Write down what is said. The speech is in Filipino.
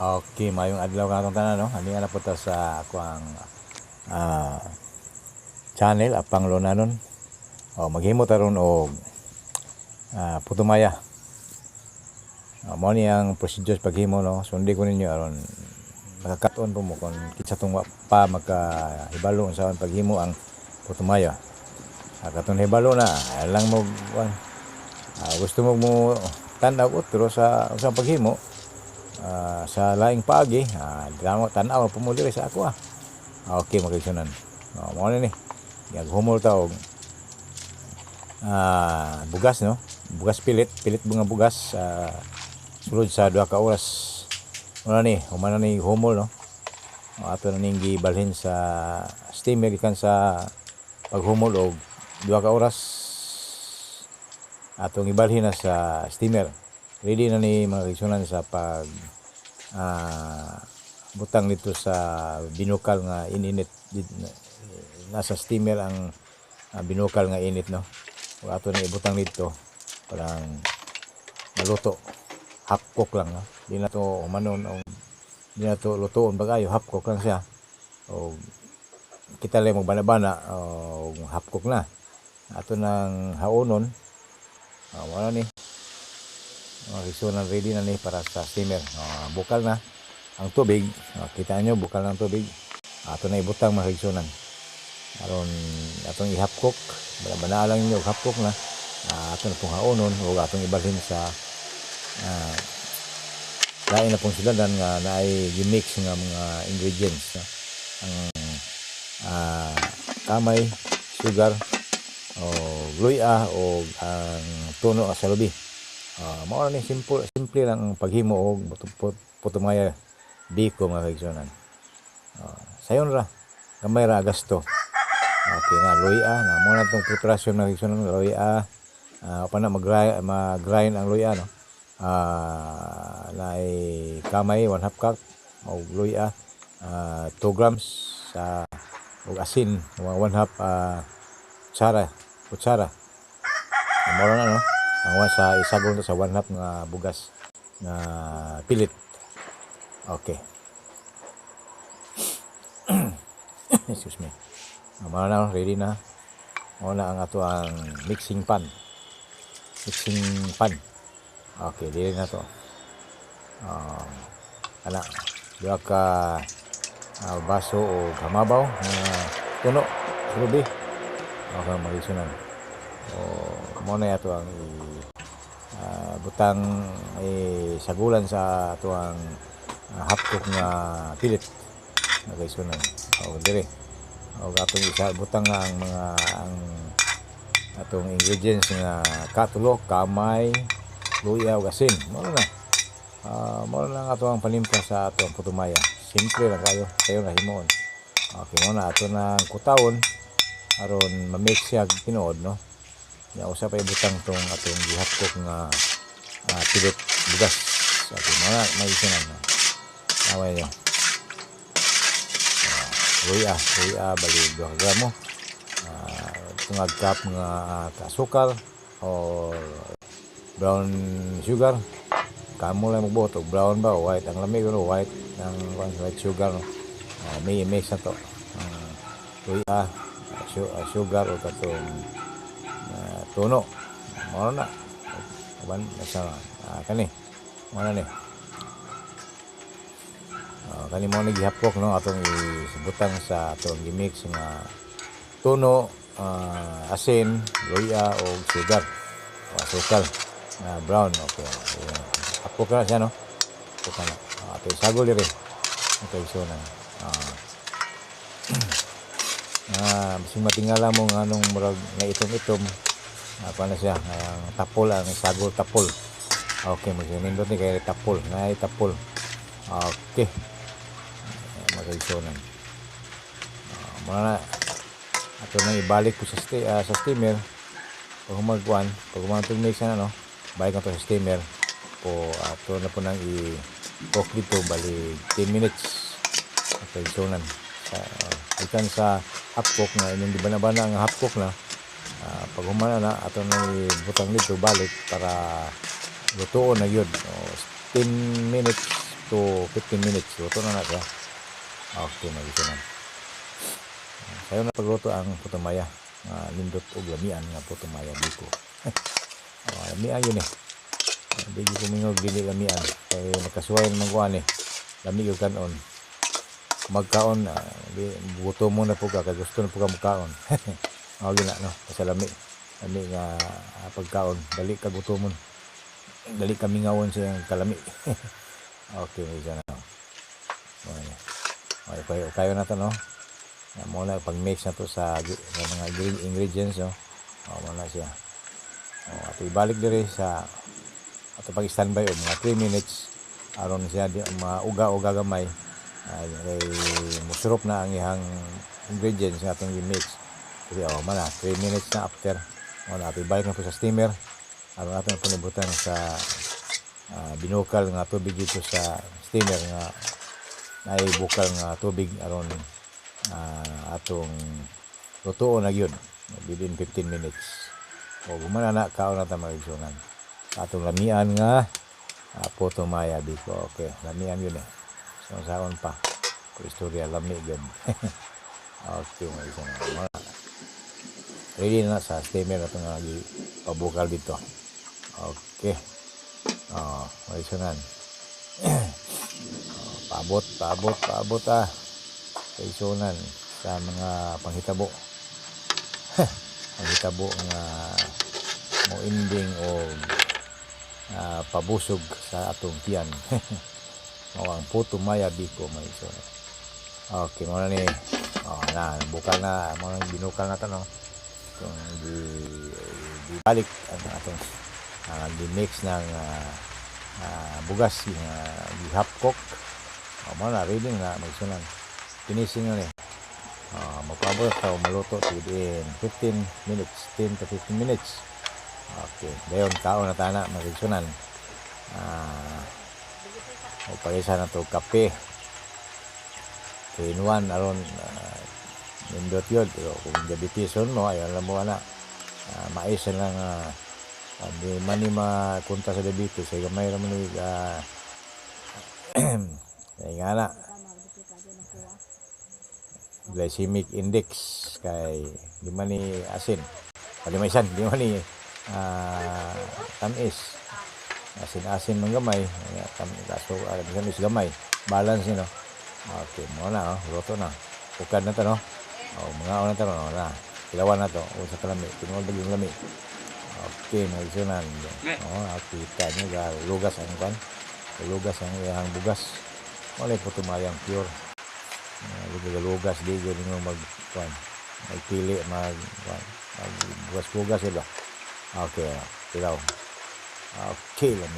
Okay, mayong adlaw nga itong tanan, no? Hindi nga na po sa ako ang channel, Apang Lonanon. Maghimo taron o putumaya. Mo ni ang procedure paghimo, no? Sundi ko ninyo aron makakaton po mo kung kitsa tong pa magkahibalo sa paghimo ang putumaya. Katong hibalo na, lang mo gusto mo tanaw utro sa paghimo. Sa laing paagi, tanaw po mo diri sa ako. Okay, magigsunan. Mo na ni. Humol ta og bugas, no? Bugas pilit bunga bugas sulod sa 2 ka oras. Mo ni, humana ni humol, no? Ato na ning gibalhin sa steamer ikan sa paghumol og 2 ka oras. Atong ibalhin na sa steamer. Ready na ni mga kigsunan sa pag butang dito sa binukal nga ininit. Nasa steamer ang binukal nga init, no? O ato na ibutang dito parang maluto. Half cook lang, no? Di na to umanon o di na to lutoon bagayo, half cook lang siya. O kita lang magbana-bana o half cook na. Ato nang haunon. Wala ni. Kigsunan ready na ni para sa steamer. Bukal na ang tubig. Kita nyo, bukal ng tubig. Ato na ibutang mga kigsunan. Aron atong i-half cook. Bana lang nyo, half cook na. Ato na pong haunon. Huwag atong ibalhin sa lain na pong siladan nga na ay gimix nga mga ingredients. Ang kamay, sugar, o luya o ang tuno sa lubi. Mao ni simple lang ang paghimo og putumaya biko mga kigsunan. Sayon ra gamay ra gasto. Okay na luya na mo na tong preparasyon mga kigsunan. Luya pa na mag-grind ang luya, no? Naay kamay 1/2 cup og luya 2 grams og asin 1/2 kutsara. Mao na, no? Ang sa isagol to sa 1/2 nga bugas nga pilit. Okay. Excuse me. Mao na, ready na. Mao na ang ato ang mixing pan. Okay, dili na to. Ana, duha ka baso o kamabaw nga tuno rubi. Okay, magisunan. Mo na ato ang butang sagulan sa ato ang half cook nga pilit na kigsunan. Dire atong isa butang nga ang atong ingredients nga katulo, kamay, luya ug asin. Mo na ato ang panimpla sa ato ang putumaya. Simple lang kayo na himoon. Okay, mo na ato nang kutawon aron ma-mix siya tinuod, no? Ya usa pa ibutang tong atong gi-half cook nga pilit bugas. Okay, mo na may isinan. Away niyo. Luya bali 2 gramo. Tungag cup nga asukal or brown sugar. Kamo lang magbuot og brown ba o white. Ang lamig no white ng white sugar, no? May mix na to. Luya, sugar o katong tuno. Mao na. Uban sa kani. Mao na ni. Kani mo ni gihap cook, no? Atong ibutang sa atong gimix nga tuno, asin, luya o sugar o asukal na brown. Okay. Hapok na siya, no? Hapok na. Ato isagol diri. Okay, so na. Bising matingala mo nga anong murag nga itom-itom. Paano siya? Ang tapol, ang sagol tapol. Okay, mag-nindot ni kaya tapol. Ngay tapol. Okay. Magaisonan. Muna na. Ato nang ibalik ko sa steamer. Pag humagtong mix na, no? Balik na to sa steamer. Ato na po nang i-cook dito. Bali 10 minutes. Magaisonan. Ikan sa half cook na inyong bana ang half cook na pag humana na ato nang ibutang dito balik para lutuon na yun. 10 minutes to 15 minutes. Luto na siya. Okay, magisunan. Sayo na pagluto ang putumaya. Lindot o lamian nga putumaya dito. Lamian yun eh. Hindi ko kumingog dili lamian. Kaya nakasuway naman ko ani. Lami yung kanon. Magkaon, buto mo na po ka. Kaya gusto na po ka magkaon. Gina, no? Kasi lami nga pagkaon. Dali ka guto mo. Dali kami ngawon sa kalami. Okay, may isa na. Okay, kayo na to, no? Muna pag-mix na to sa mga ingredients, no? Muna siya. Ato ibalik dire sa ato pag-standby o mga 3 minutes aron siya mga uga-uga gamay ay musurop na ang ihang ingredients nga atong i-mix. Kasi mana 3 minutes na after ato ibalik na po sa steamer aron ato panibutan sa binukal nga tubig dito sa steamer nga ay bukal nga tubig aron atong lutuon na yun within 15 minutes. O gumana na kaon na ta magsunan. Atong lamian nga putumaya dito. Okay, lamian yun eh. So saon pa. Istorya lami gyud. Okay, magsunan. Ready na sa steamer atong pabukal dito. Okay. Magsunan. Paabot kaisunan sa mga panghitabo. Panghitabo nga mo ending o pabusog sa atong tiyan. Ang putumaya biko may isunod. Okay, mo na ni bukal na mo nang binukal na to, no. Kung balik ang atong di-mix ng bugas nga half cook. Mo na ready na magsunan. Finishing na ni. Magpaabot tayo maluto within 15 minutes, 10 to 15 minutes. Okay, dayon kaon na tana magigsunan. Pag-isa na to kape. 3-in-1 aron nindot yun. Pero kung diabeteson mo, ayaw lang mo na. Mais na nga di mani makunta sa diabetes. Kaya may naman kaya nga na glycemic index kay di man ni asin palimaysan di man ni tamis asin man gamay kaso tamis gamay balance ni, no. Okay mo na luto na ukad na to, no. Mga na to, no, na kilawan na to sa kalami tinuod yung lami. Okay magsunan kita nyo lugas ang kan lugas ang iyang bugas wala putumayang pure. Lugas di gud mo magpili bugas sila. Okay, tilaw. Okay lang